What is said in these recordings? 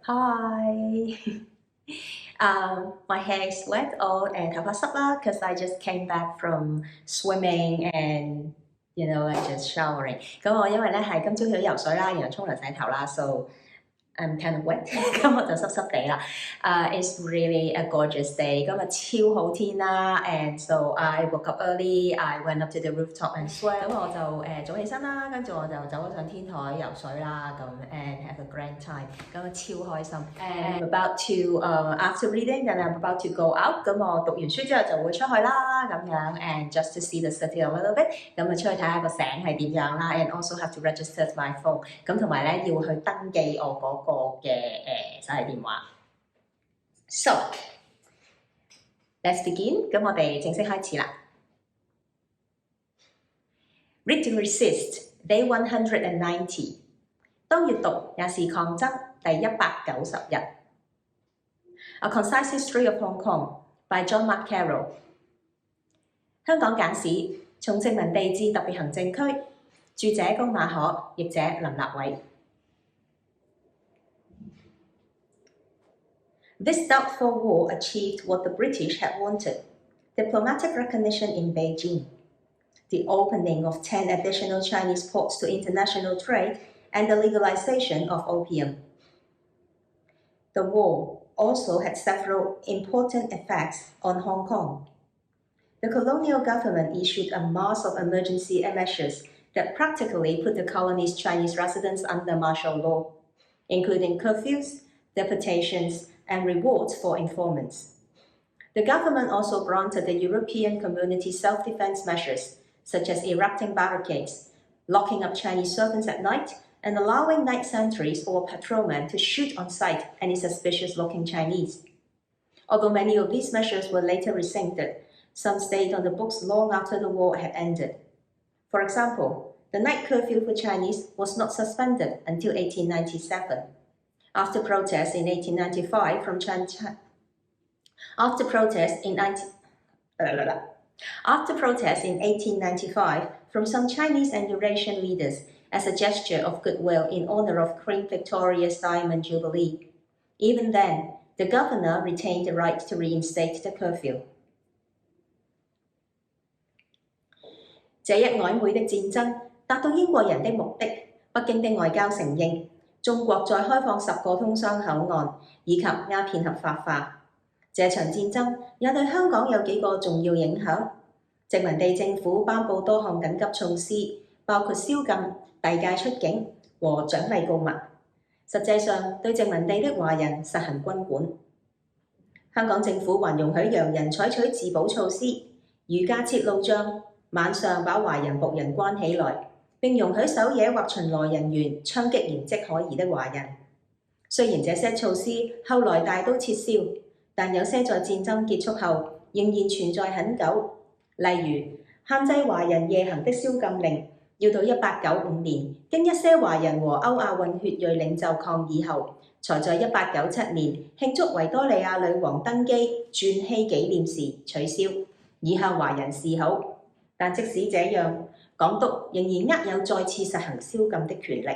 Hi. My hair is wet 我頭髮濕啦 because I just came back from swimming and like just showering。咁我因為咧係今朝去游水啦，然後沖涼洗頭啦 ，so I'm kind of wet， 咁我就濕濕地啦。It's really a gorgeous day， 今日超好天啦 ，and so I woke up early，I went up to the rooftop and swam。咁我就早起身啦，跟住我就走咗上天台游水啦，咁 and have a great time， 咁超開心。And I'm about to after reading then I'm about to go out， 咁我讀完書之後就會出去啦，咁樣 and just to see the city a little bit， 咁啊出去睇下個醒係點樣啦 ，and also have to register my phone， 咁同埋咧要去登記我嗰嘅手提電話。So let's begin， 咁我哋正式開始啦。Read to Resist Day 190， 當閱讀也是抗爭第190日。A Concise History of Hong Kong by John Mark Carroll。 香港簡史，從殖民地至特別行政區，著者高馬可，譯者林立偉。This doubtful war achieved what the British had wanted: diplomatic recognition in Beijing, the opening of 10 additional Chinese ports to international trade, and the legalization of opium. The war also had several important effects on Hong Kong. The colonial government issued a mass of emergency measures that practically put the colony's Chinese residents under martial law, including curfews, deportations, and rewards for informants. The government also granted the European community self-defense measures, such as erecting barricades, locking up Chinese servants at night, and allowing night sentries or patrolmen to shoot on sight any suspicious-looking Chinese. Although many of these measures were later rescinded, some stayed on the books long after the war had ended. For example, the night curfew for Chinese was not suspended until 1897. After protests in 1895 from After protests in 1895 from some Chinese and Eurasian leaders as a gesture of goodwill in honor of Queen Victoria's Diamond Jubilee. Even then, the governor retained the right to reinstate the curfew. 這一曖昧的戰爭達到英國人的目的，北京的外交承認中國再開放10個通商口岸，以及鴉片合法化。這場戰爭也對香港有幾個重要影響。殖民地政府頒布多項緊急措施，包括宵禁、遞解出境和獎勵告密，實際上對殖民地的華人實行軍管。香港政府還容許洋人採取自保措施，如架設路障，晚上把華人僕人關起來，並容許守夜或巡邏人員槍擊形跡可疑的華人。雖然這些措施後來大都撤銷，但有些在戰爭結束後仍然存在很久。例如，限制華人夜行的宵禁令，要到1895年經一些華人和歐亞混血裔領袖抗議後，才在1897年慶祝維多利亞女王登基鑽禧紀念時取消，以向華人示好。但即使這樣，港督仍然握有再次實行宵禁的權力。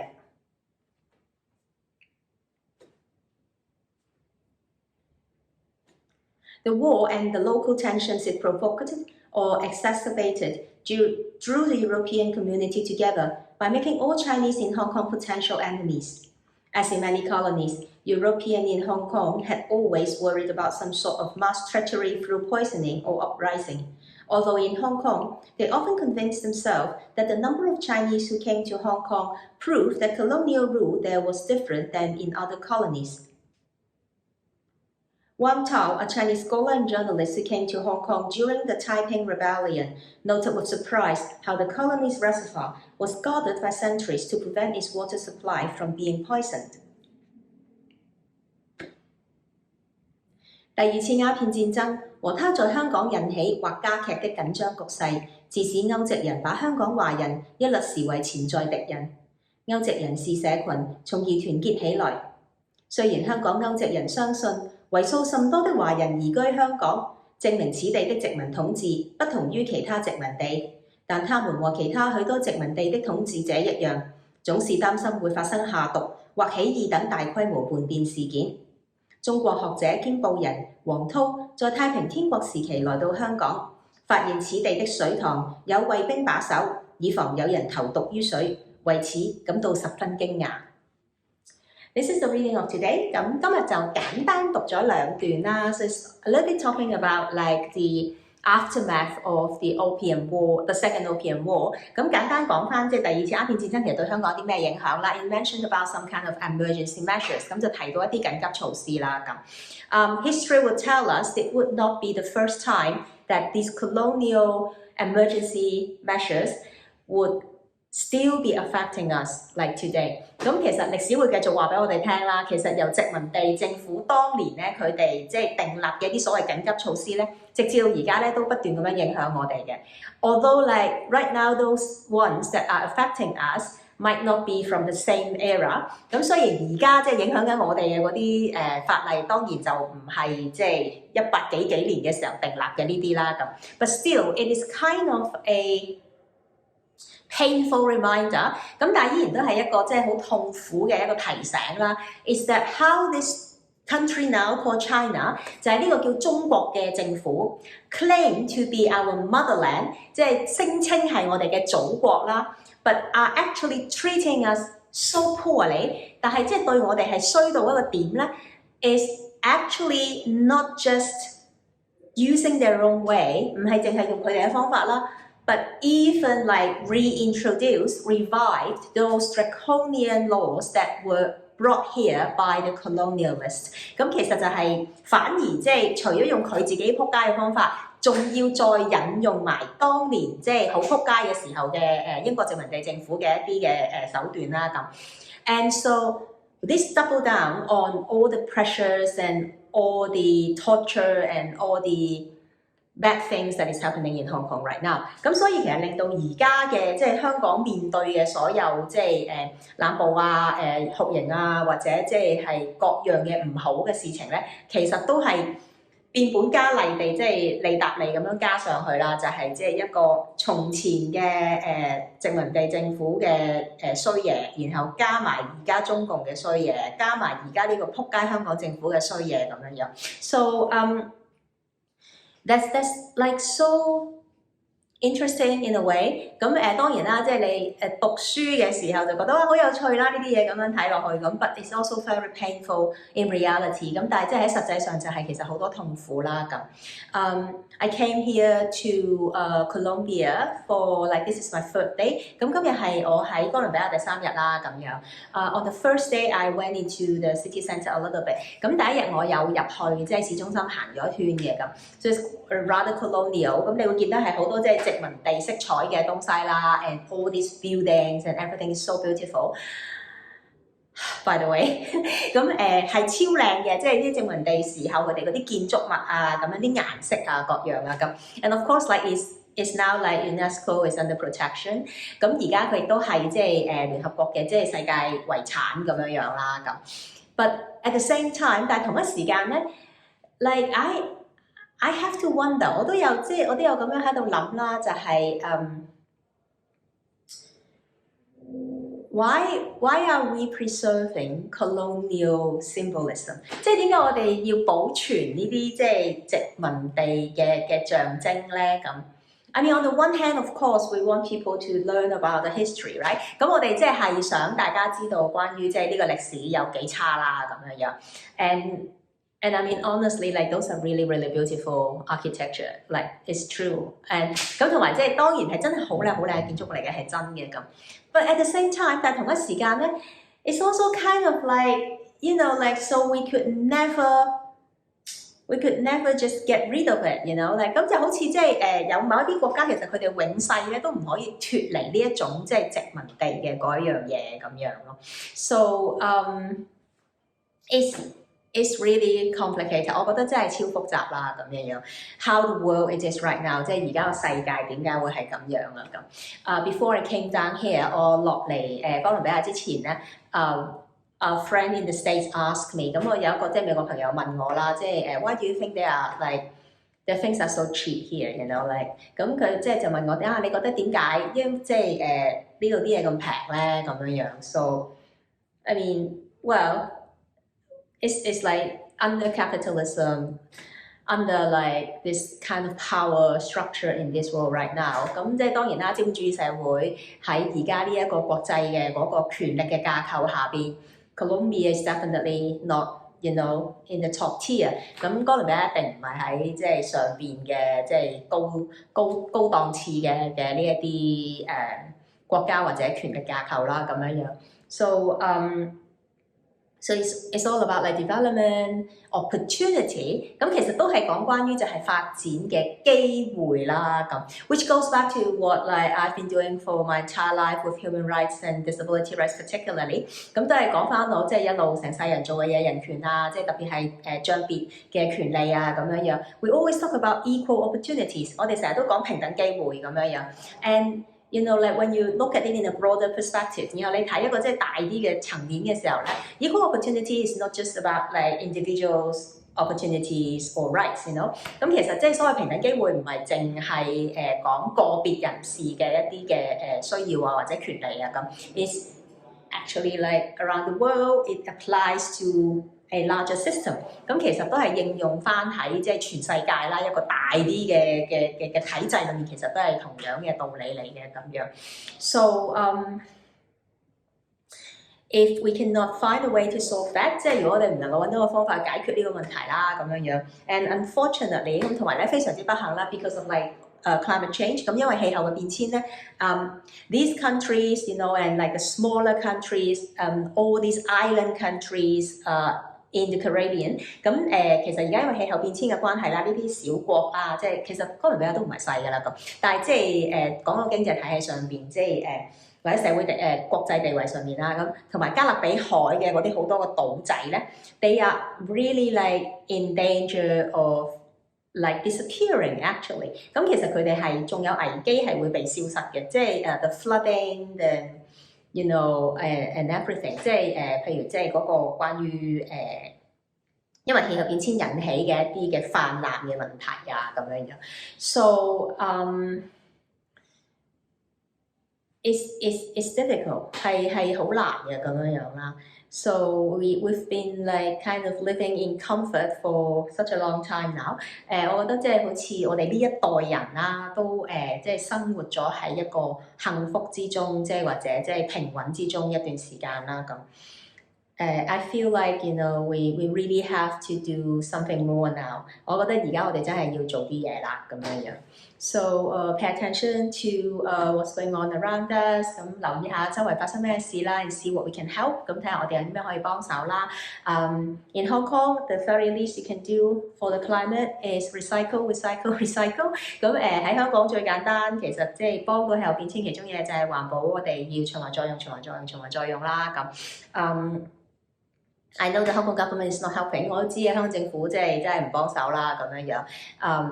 The war and the local tensions it provoked or exacerbated drew the European community together by making all Chinese in Hong Kong potential enemies. As in many colonies, Europeans in Hong Kong had always worried about some sort of mass treachery through poisoning or uprising. Although in Hong Kong, they often convinced themselves that the number of Chinese who came to Hong Kong proved that colonial rule there was different than in other colonies. Wang Tao, a Chinese scholar and journalist who came to Hong Kong during the Taiping Rebellion, noted with surprise how the colony's reservoir was guarded by sentries to prevent its water supply from being poisoned. 第二次鴉片戰爭和它在香港引起或加劇的緊張局勢，致使歐籍人把香港華人一律視為潛在敵人。歐籍人是社群，從而團結起來。雖然香港歐籍人相信為數甚多的華人移居香港，證明此地的殖民統治不同於其他殖民地，但他們和其他許多殖民地的統治者一樣，總是擔心會發生下毒或起義等大規模叛變事件。中國學者兼報人黃濤在太平天國時期來到香港，發現此地的水塘有衛兵把守，以防有人投毒於水，為此感到十分驚訝。This is the reading of today. 咁今日就簡單讀咗兩段啦。So it's a little bit talking about like the aftermath of the Opium War, the Second Opium War. 咁簡單講翻即係第二次鴉片戰爭其實對香港有啲咩影響啦？It mentioned about some kind of emergency measures. 咁就提到一啲緊急措施啦。咁history would tell us it would not be the first time that these colonial emergency measures would still be affecting us like today。咁其實歷史會繼續話俾我哋聽啦。其實由殖民地政府當年咧，佢哋即係訂立嘅一啲所謂緊急措施咧，直至到而家咧都不斷咁樣影響我哋嘅。Although like right now those ones that are affecting us might not be from the same era。咁雖然而家即係影響緊我哋嘅嗰啲法例，當然就唔係即係100幾年嘅時候訂立嘅呢啲啦。咁，but still it is kind of a painful reminder， 咁但係依然都係一個即係好痛苦嘅一個提醒啦。Is that how this country now called China 就係呢個叫中國嘅政府 claim to be our motherland， 即係聲稱係我哋嘅祖國啦。But are actually treating us so poorly， 但係即係對我哋係衰到一個點咧 ，is actually not just using their own way， 唔係淨係用佢哋嘅方法啦。But even like revived those draconian laws that were brought here by the colonialists。咁其實就係反而即係除咗用佢自己仆街嘅方法，仲要再引用埋當年即係好仆街嘅時候嘅英國殖民地政府嘅一啲嘅手段啦咁。And so this double down on all the pressures and all the torture and all the bad things that is happening in Hong Kong right now。咁所以其實令到而家嘅即係香港面對嘅所有即係濫捕啊、酷刑啊，或者即係各樣嘅唔好嘅事情咧，其實都係變本加厲地即係利搭利咁樣加上去啦，就係即係一個從前嘅殖民地政府嘅衰嘢，然後加埋而家中共嘅衰嘢，加埋而家呢個仆街香港政府嘅衰嘢咁樣樣。So that's like so interesting in a way。咁當然啦，即係你讀書嘅時候就覺得哇好有趣啦，呢啲嘢咁樣睇落去咁 ，but it's also very painful in reality。咁但係即係喺實際上就係其實好多痛苦啦咁。I came here to Colombia for like this is my third day。咁今日係我喺哥倫比亞第3日啦咁樣。On the first day I went into the city centre a little bit。咁第一日我有入去即係市中心行咗一圈嘅咁，so it's rather colonial。咁你會見到係好多即係殖民地色彩嘅東西啦 ，and all these buildings and everything is so beautiful。By the way， 咁係超靚嘅，即係啲殖民地時候佢哋嗰啲建築物啊，咁樣啲顏色啊各樣啊咁。And of course like is now like UNESCO is under protection。咁而家佢亦都係即係聯合國嘅即係世界遺產咁樣樣啦咁。But at the same time， 但係同一時間咧 ，like I have to wonder， 我都有咁樣喺度諗啦，就係why are we preserving colonial symbolism？ 即係點解我哋要保存呢啲即係殖民地嘅象徵咧？咁 I mean on the one hand of course we want people to learn about the history right？ 咁我哋即係想大家知道關於即係呢個歷史有幾差啦咁樣樣。And I mean honestly like those are really beautiful architecture like it's true。and 咁同埋即係當然係真係好靚嘅建築物嚟嘅係真嘅咁。But at the same time， 但係同一時間咧 ，it's also kind of like you know like so we could never just get rid of it，you know like 咁就好似即係有某一啲國家其實佢哋永世咧都唔可以脫離呢一種即係殖民地嘅嗰一樣嘢咁樣咯。So it's really complicated， 我覺得真係超複雜啦咁樣樣。How the world it is right now， 即係而家個世界點解會係咁樣啊咁？Before I came down here， 我落嚟哥倫比亞之前咧，a friend in the States asked me， 咁我有一個即係美國朋友問我啦，即係why do you think they are like the things are so cheap here？You know like 咁佢即係就問我你覺得點解即係呢度啲嘢咁平咧咁樣樣？So I mean well, it's like under capitalism, under like this kind of power structure in this world right now。咁即係當然啦，資本主義社會喺而家呢一個國際嘅嗰個權力嘅架構下邊 ，Colombia is definitely not。in the top tier， 咁哥倫比亞一定唔係喺即係上邊嘅即係高檔次嘅呢一啲國家或者權力架構啦咁樣樣。So it's all about like development opportunity。咁其實都係講關於就係發展嘅機會啦咁。Which goes back to what like I've been doing for my entire life with human rights and disability rights particularly。咁都係講翻我即係一路成世人做嘅嘢，人權啊，即係特別係障別嘅權利啊咁樣樣。We always talk about equal opportunities。我哋成日都講平等機會咁樣樣。And like when you look at it in a broader perspective， 然後你睇一個即係大啲嘅層面嘅時候咧 ，equal opportunity is not just about like individuals opportunities or rights， 咁其實即係所謂平等機會唔係淨係講個別人士嘅一啲嘅需要啊或者權利啊咁 ，it's actually like around the world it applies to a larger system。咁其實都係應用翻喺即係全世界啦一個大啲嘅體制裏面，其實都係同樣嘅道理嚟嘅咁樣。So if we cannot find a way to solve that， 即係如果我哋唔能夠揾到個方法解決呢個問題啦咁樣樣。And unfortunately， 咁同埋咧非常之不幸啦 ，because of like climate change， 咁因為氣候嘅變遷咧，these countries and like the smaller countries，all these island countries，in the Caribbean， 咁其實而家因為氣候變遷嘅關係啦，呢啲小國啊，即係其實哥倫比亞都唔係細㗎啦咁，但係即係講到經濟體系上邊，即係或者社會國際地位上面啦，咁同埋加勒比海嘅嗰啲好多個島仔咧 ，they are really like in danger of like disappearing actually。咁其實佢哋係仲有危機係會被消失嘅，即係the flooding，the and everything， 即係譬如即係嗰個關於因為氣候變遷引起嘅一啲嘅泛濫嘅問題啊咁樣樣。So it's difficult， 係好難嘅咁樣樣啦。So we've been like kind of living in comfort for such a long time now。我覺得即係好似我哋呢一代人啦，都即係生活咗喺一個幸福之中，即係或者即係平穩之中一段時間啦咁。I feel like we really have to do something more now。我覺得而家我哋真係要做啲嘢啦咁樣樣。So pay attention to what's going on around us。咁留意下周圍發生咩事啦 ，and see what we can help。咁睇下我哋有啲咩可以幫手啦。In Hong Kong, the very least you can do for the climate is recycle。咁喺香港最簡單，其實即係幫到氣候變遷其中嘢就係環保，我哋要循環再用啦咁。I know the Hong Kong government is not helping。我都知香港政府即係真係唔幫手啦咁樣樣。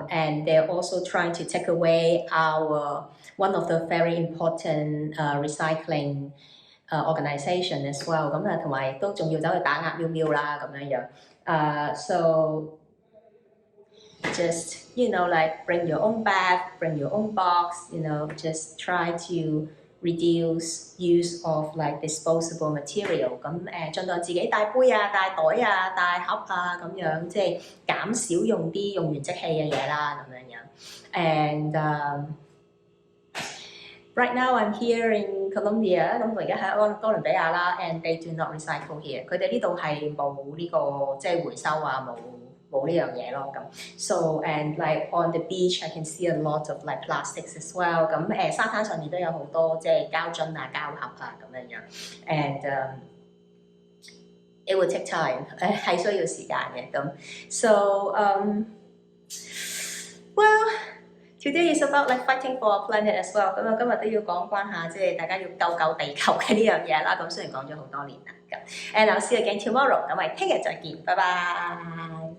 And they're also trying to take away our one of the very important recycling organisation as well。咁啊，同埋都仲要走去打壓喵喵啦咁樣樣。So just like bring your own bag, bring your own box。just try to reduce use of like disposable material。咁盡量自己帶杯啊、帶袋啊、帶盒啊咁樣，即係減少用啲用完即棄嘅嘢啦咁樣樣。And right now I'm here in Colombia， 咁我而家喺哥倫比亞啦 ，and they do not recycle here。佢哋呢度係冇呢個即係回收啊，冇呢樣嘢咯咁。So and like on the beach I can see a lot of like plastics as well。咁沙灘上面都有好多即係膠樽啊、膠盒啊咁樣樣。And it will take time， 係需要時間嘅咁。So well。Today is about like fighting for our planet as well。咁今日都要講關下，即係大家要救地球嘅呢樣嘢啦。咁雖然講咗好多年啦，咁 and I'll see you again tomorrow。咁我哋聽日再見，拜拜。